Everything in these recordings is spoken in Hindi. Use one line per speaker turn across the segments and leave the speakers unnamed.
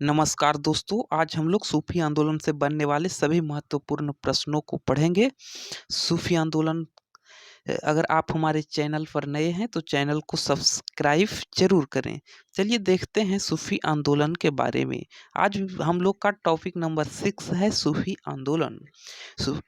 नमस्कार दोस्तों, आज हम लोग सूफी आंदोलन से बनने वाले सभी महत्वपूर्ण प्रश्नों को पढ़ेंगे। सूफी आंदोलन अगर आप हमारे चैनल पर नए हैं तो चैनल को सब्सक्राइब जरूर करें। चलिए देखते हैं सूफी आंदोलन के बारे में। आज हम लोग का टॉपिक नंबर 6 है सूफी आंदोलन।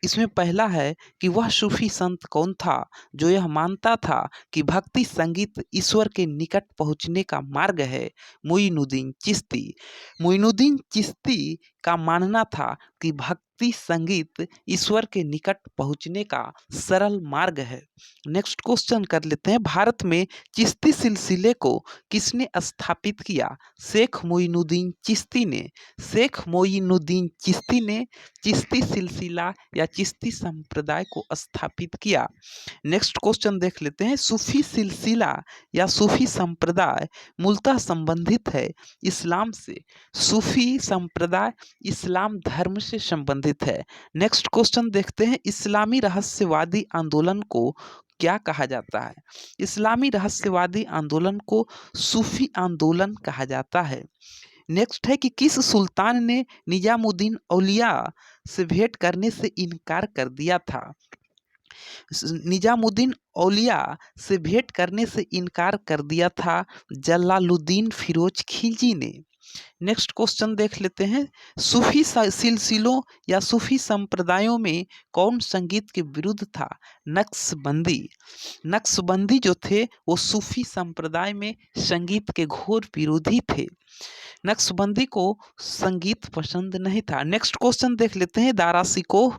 इसमें पहला है कि वह सूफी संत कौन था जो यह मानता था कि भक्ति संगीत ईश्वर के निकट पहुंचने का मार्ग है। मोइनुद्दीन चिश्ती। मोइनुद्दीन चिश्ती का मानना था कि भक्ति संगीत ईश्वर के निकट पहुंचने का सरल मार्ग है। नेक्स्ट क्वेश्चन कर लेते हैं, भारत में चिश्ती सिलसिले को किसने स्थापित किया? शेख मोइनुद्दीन चिश्ती ने। शेख मोइनुद्दीन चिश्ती ने चिश्ती सिलसिला या चिश्ती संप्रदाय को स्थापित किया। नेक्स्ट क्वेश्चन देख लेते हैं, सूफी सिलसिला या सूफी संप्रदाय मूलतः संबंधित है इस्लाम से। सूफी संप्रदाय इस्लाम धर्म से संबंधित है। नेक्स्ट क्वेश्चन देखते हैं, इस्लामी रहस्यवादी आंदोलन को क्या कहा जाता है? इस्लामी रहस्यवादी आंदोलन को सूफी आंदोलन कहा जाता है। नेक्स्ट है कि किस सुल्तान ने निजामुद्दीन औलिया से भेंट करने से इनकार कर दिया था? निजामुद्दीन औलिया से भेंट करने से इनकार कर दिया था जलालुद्दीन फिरोज खिलजी ने। नेक्स्ट क्वेश्चन देख लेते हैं, सूफी सिलसिलों या सूफी संप्रदायों में कौन संगीत के विरुद्ध था? नक्शबंदी। नक्शबंदी जो थे वो सूफी संप्रदाय में संगीत के घोर विरोधी थे। नक्शबंदी को संगीत पसंद नहीं था। नेक्स्ट क्वेश्चन देख लेते हैं, दारा शिकोह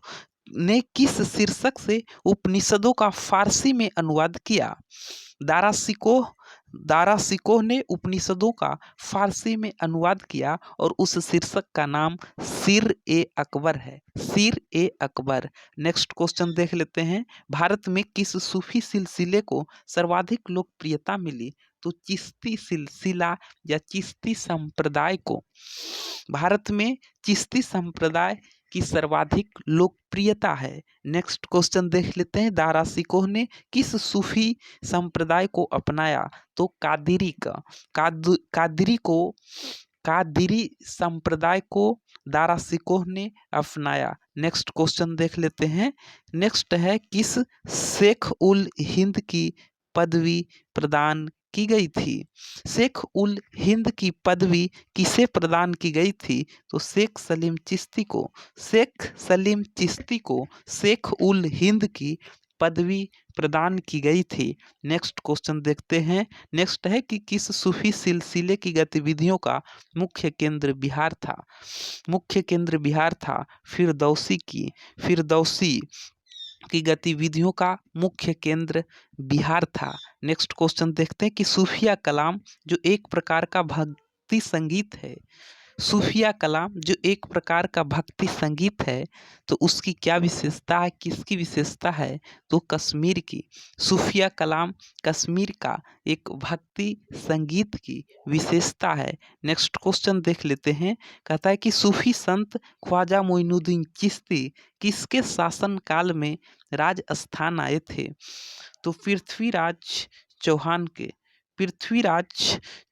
ने किस शीर्षक से उपनिषदों का फारसी में अनुवाद किया? दारा शिकोह ने उपनिषदों का फारसी में अनुवाद किया और उस शीर्षक का नाम सिर ए अकबर है। सिर ए अकबर। नेक्स्ट क्वेश्चन देख लेते हैं, भारत में किस सूफी सिलसिले को सर्वाधिक लोकप्रियता मिली? तो चिश्ती सिलसिला या चिश्ती संप्रदाय को। भारत में चिश्ती संप्रदाय की सर्वाधिक लोकप्रियता है। नेक्स्ट क्वेश्चन देख लेते हैं, दारा शिकोह ने किस सूफी संप्रदाय को अपनाया? तो कादिरी संप्रदाय को दारा शिकोह ने अपनाया। नेक्स्ट क्वेश्चन देख लेते हैं, नेक्स्ट है, किस शेख उल हिंद की पदवी प्रदान की गई थी? शेख उल हिंद की पदवी किसे प्रदान की गई थी? तो शेख सलीम चिश्ती को। शेख सलीम चिश्ती को शेख उल हिंद की पदवी प्रदान की गई थी। नेक्स्ट क्वेश्चन देखते हैं, नेक्स्ट है कि किस सूफी सिलसिले की गतिविधियों का मुख्य केंद्र बिहार था? मुख्य केंद्र बिहार था फिरदौसी की। फिरदौसी की गतिविधियों का मुख्य केंद्र बिहार था। नेक्स्ट क्वेश्चन देखते हैं कि सूफिया कलाम जो एक प्रकार का भक्ति संगीत है, सूफिया कलाम जो एक प्रकार का भक्ति संगीत है, तो उसकी क्या विशेषता है? किसकी विशेषता है? तो कश्मीर की। सूफिया कलाम कश्मीर का एक भक्ति संगीत की विशेषता है। नेक्स्ट क्वेश्चन देख लेते हैं, कहता है कि सूफी संत ख्वाजा मोइनुद्दीन चिश्ती किसके शासन काल में राजस्थान आए थे? तो पृथ्वीराज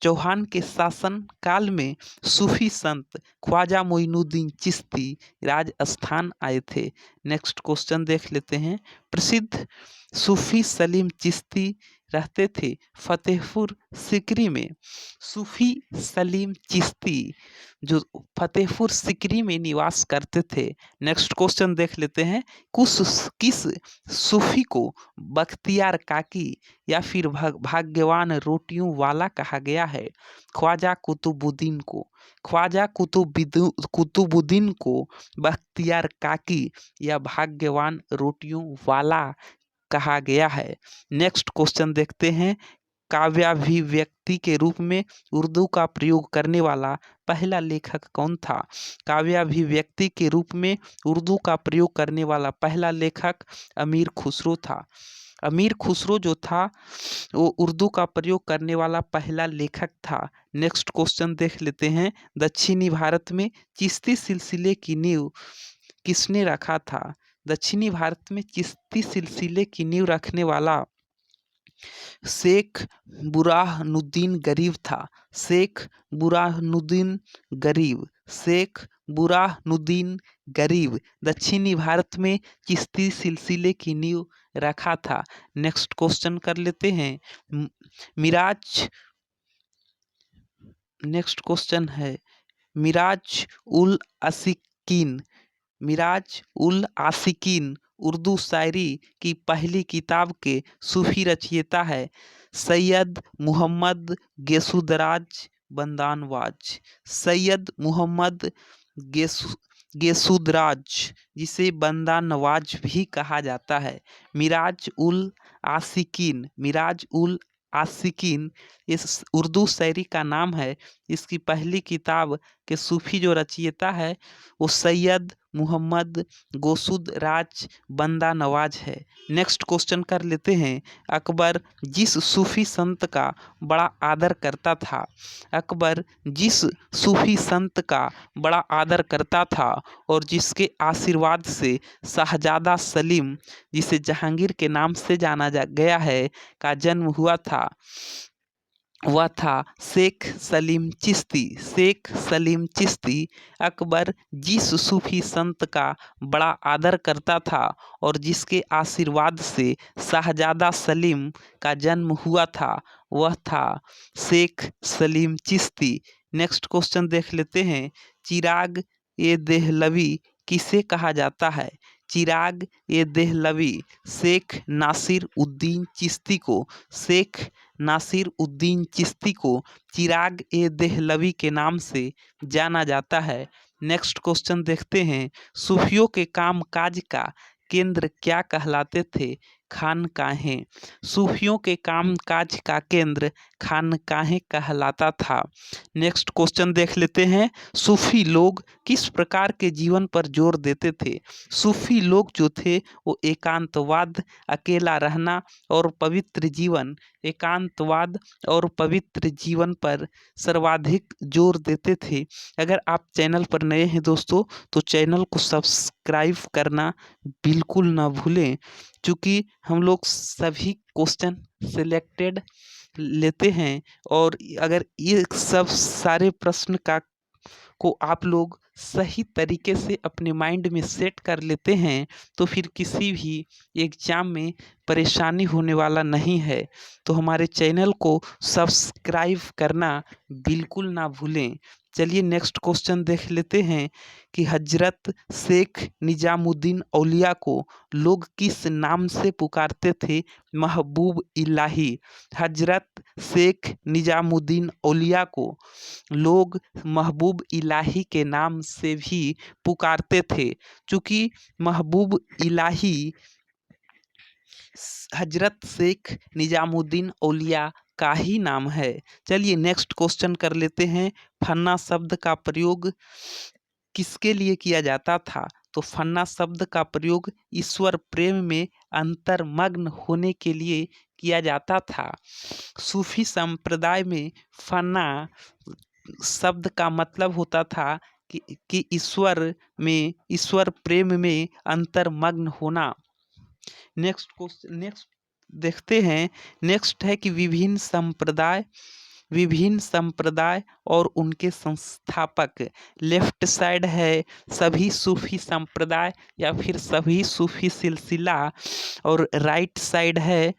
चौहान के शासन काल में सूफी संत ख्वाजा मोइनुद्दीन चिश्ती राजस्थान आए थे। नेक्स्ट क्वेश्चन देख लेते हैं, प्रसिद्ध सूफी सलीम चिश्ती रहते थे फतेहपुर सिकरी में। सूफी सलीम चिश्ती जो फतेहपुर सिकरी में निवास करते थे। नेक्स्ट क्वेश्चन देख लेते हैं, किस सूफी को बख्तियार काकी या फिर भाग्यवान रोटियों वाला कहा गया है? ख्वाजा कुतुबुद्दीन को। ख्वाजा कुतुबुद्दीन को बख्तियार काकी या भाग्यवान रोटियों वाला कहा गया है। नेक्स्ट क्वेश्चन देखते हैं, काव्याभिव्यक्ति के रूप में उर्दू का प्रयोग करने वाला पहला लेखक कौन था? काव्याभिव्यक्ति के रूप में उर्दू का प्रयोग करने वाला पहला लेखक अमीर खुसरो था। अमीर खुसरो जो था वो उर्दू का प्रयोग करने वाला पहला लेखक था। नेक्स्ट क्वेश्चन देख लेते हैं, दक्षिणी भारत में चिश्ती सिलसिले की नींव किसने रखा था? दक्षिणी भारत में चिश्ती सिलसिले की नींव रखने वाला शेख बुरहानुद्दीन गरीब था। शेख बुरहानुद्दीन गरीब। शेख बुरहानुद्दीन गरीब दक्षिणी भारत में चिश्ती सिलसिले की नींव रखा था। नेक्स्ट क्वेश्चन कर लेते हैं। मिराज नेक्स्ट क्वेश्चन है मिराज उल आशिकीन। मिराज उल आशिकीन उर्दू शायरी की पहली किताब के सूफी रचयिता है सैयद मुहम्मद गेसुदराज बंदानवाज। सैयद मुहम्मद गेसु गेसुदराज, जिसे बंदा नवाज भी कहा जाता है। मिराज उल आशिकीन मिराज उल आशिकीन इस उर्दू शायरी का नाम है। इसकी पहली किताब के सूफी जो रचयिता है वो सैयद मुहम्मद गोसुद राज बंदा नवाज है। नेक्स्ट क्वेश्चन कर लेते हैं। अकबर जिस सूफी संत का बड़ा आदर करता था। अकबर जिस सूफी संत का बड़ा आदर करता था और जिसके आशीर्वाद से शाहजादा सलीम, जिसे जहांगीर के नाम से जाना गया है, का जन्म हुआ था, वह था शेख सलीम चिश्ती। शेख सलीम चिश्ती। अकबर जिस सूफी संत का बड़ा आदर करता था और जिसके आशीर्वाद से शाहजादा सलीम का जन्म हुआ था, वह था शेख सलीम चिश्ती। नेक्स्ट क्वेश्चन देख लेते हैं। चिराग ए देहलवी किसे कहा जाता है। चिराग ए देहलवी शेख नासिर उद्दीन चिश्ती को शेख नासिर उद्दीन चिश्ती को चिराग ए देहलवी के नाम से जाना जाता है। नेक्स्ट क्वेश्चन देखते हैं। सूफियों के काम काज का केंद्र क्या कहलाते थे। खानकाहें। सूफियों के काम काज का केंद्र खानकाहें कहलाता था। नेक्स्ट क्वेश्चन देख लेते हैं। सूफी लोग किस प्रकार के जीवन पर जोर देते थे। सूफी लोग जो थे वो एकांतवाद, अकेला रहना और पवित्र जीवन, एकांतवाद और पवित्र जीवन पर सर्वाधिक जोर देते थे। अगर आप चैनल पर नए हैं दोस्तों, तो चैनल को सब्सक्राइब करना बिल्कुल ना भूलें, क्योंकि हम लोग सभी क्वेश्चन सिलेक्टेड लेते हैं और अगर ये सब सारे प्रश्न को आप लोग सही तरीके से अपने माइंड में सेट कर लेते हैं तो फिर किसी भी एग्जाम में परेशानी होने वाला नहीं है। तो हमारे चैनल को सब्सक्राइब करना बिल्कुल ना भूलें। चलिए नेक्स्ट क्वेश्चन देख लेते हैं कि हजरत शेख निजामुद्दीन औलिया को लोग किस नाम से पुकारते थे। महबूब इलाही। हजरत शेख निजामुद्दीन औलिया को लोग महबूब इलाही के नाम से भी पुकारते थे, क्योंकि महबूब इलाही हजरत शेख निजामुद्दीन औलिया का ही नाम है। चलिए नेक्स्ट क्वेश्चन कर लेते हैं। फन्ना शब्द का प्रयोग किसके लिए किया जाता था। तो फन्ना शब्द का प्रयोग ईश्वर प्रेम में अंतर्मग्न होने के लिए किया जाता था। सूफी संप्रदाय में फन्ना शब्द का मतलब होता था कि ईश्वर प्रेम में अंतर्मग्न होना। नेक्स्ट देखते हैं। नेक्स्ट है कि विभिन्न संप्रदाय और उनके संस्थापक। लेफ्ट साइड है सभी सूफी संप्रदाय या फिर सभी सूफी सिलसिला और राइट साइड है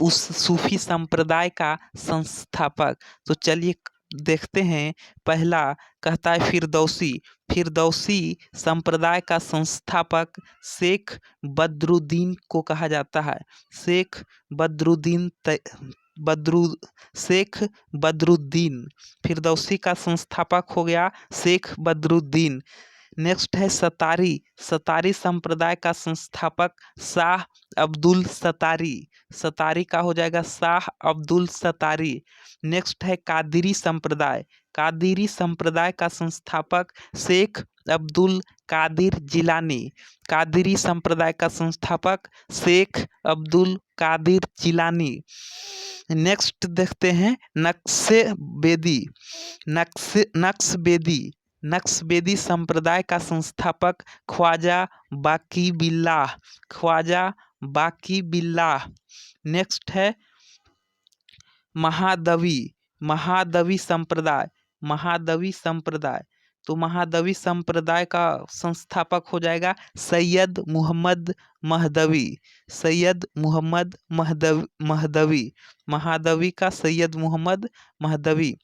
उस सूफी संप्रदाय का संस्थापक। तो चलिए देखते हैं। पहला कहता है फिरदौसी। फिरदौसी संप्रदाय का संस्थापक शेख बदरुद्दीन को कहा जाता है। शेख बदरुद्दीन फिरदौसी का संस्थापक हो गया शेख बदरुद्दीन। नेक्स्ट है सतारी। सतारी संप्रदाय का संस्थापक शाह अब्दुल सतारी। सतारी का हो जाएगा शाह अब्दुल सतारी। नेक्स्ट है कादिरी संप्रदाय। कादिरी संप्रदाय का संस्थापक शेख अब्दुल कादिर जिलानी। कादिरी संप्रदाय का संस्थापक शेख अब्दुल कादिर जिलानी। नेक्स्ट देखते हैं नक्शबेदी। नक्शबेदी संप्रदाय का संस्थापक ख्वाजा बाकी बिल्लाह। ख्वाजा बाकी बिल्लाह। नेक्स्ट है महादवी, महादवी संप्रदाय, महादवी संप्रदाय। तो महादवी संप्रदाय का संस्थापक हो जाएगा सैयद मुहम्मद महदवी, सैयद मुहम्मद महदवी, महादवी का सैयद मुहम्मद महदवी।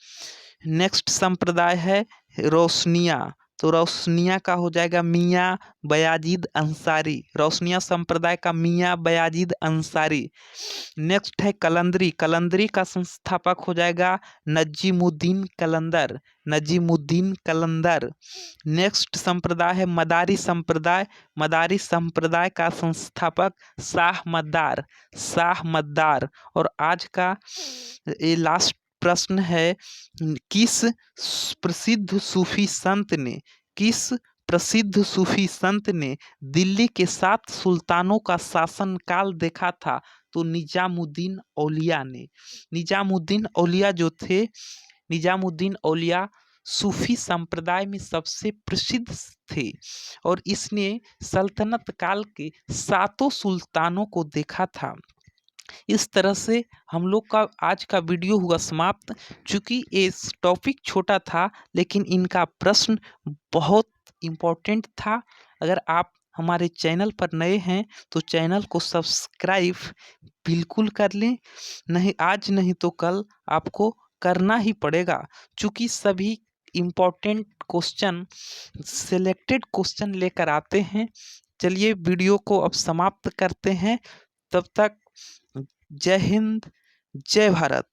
नेक्स्ट संप्रदाय है रोशनिया, तो रोशनिया का हो जाएगा मियाँ बयाजीद अंसारी, रोशनिया संप्रदाय का मियाँ बयाजीद अंसारी। नेक्स्ट है कलंदरी, कलंदरी का संस्थापक हो जाएगा नजीमुद्दीन कलंदर, नजीमुद्दीन कलंदर। नेक्स्ट संप्रदाय है मदारी संप्रदाय, मदारी संप्रदाय का संस्थापक शाह मद्दार, शाह मद्दार। और आज का ये लास्ट प्रश्न है, किस प्रसिद्ध सूफी संत ने, किस प्रसिद्ध सूफी संत ने दिल्ली के 7 सुल्तानों का शासनकाल देखा था? तो निजामुद्दीन औलिया ने, निजामुद्दीन औलिया जो थे, निजामुद्दीन औलिया सूफी संप्रदाय में सबसे प्रसिद्ध थे और इसने सल्तनत काल के 7 सुल्तानों को देखा था। इस तरह से हम लोग का आज का वीडियो हुआ समाप्त। चूँकि ये टॉपिक छोटा था लेकिन इनका प्रश्न बहुत इम्पोर्टेंट था। अगर आप हमारे चैनल पर नए हैं तो चैनल को सब्सक्राइब बिल्कुल कर लें, नहीं आज नहीं तो कल आपको करना ही पड़ेगा, चूँकि सभी इम्पोर्टेंट क्वेश्चन, सिलेक्टेड क्वेश्चन लेकर आते हैं। चलिए वीडियो को अब समाप्त करते हैं, तब तक जय हिंद, जय भारत।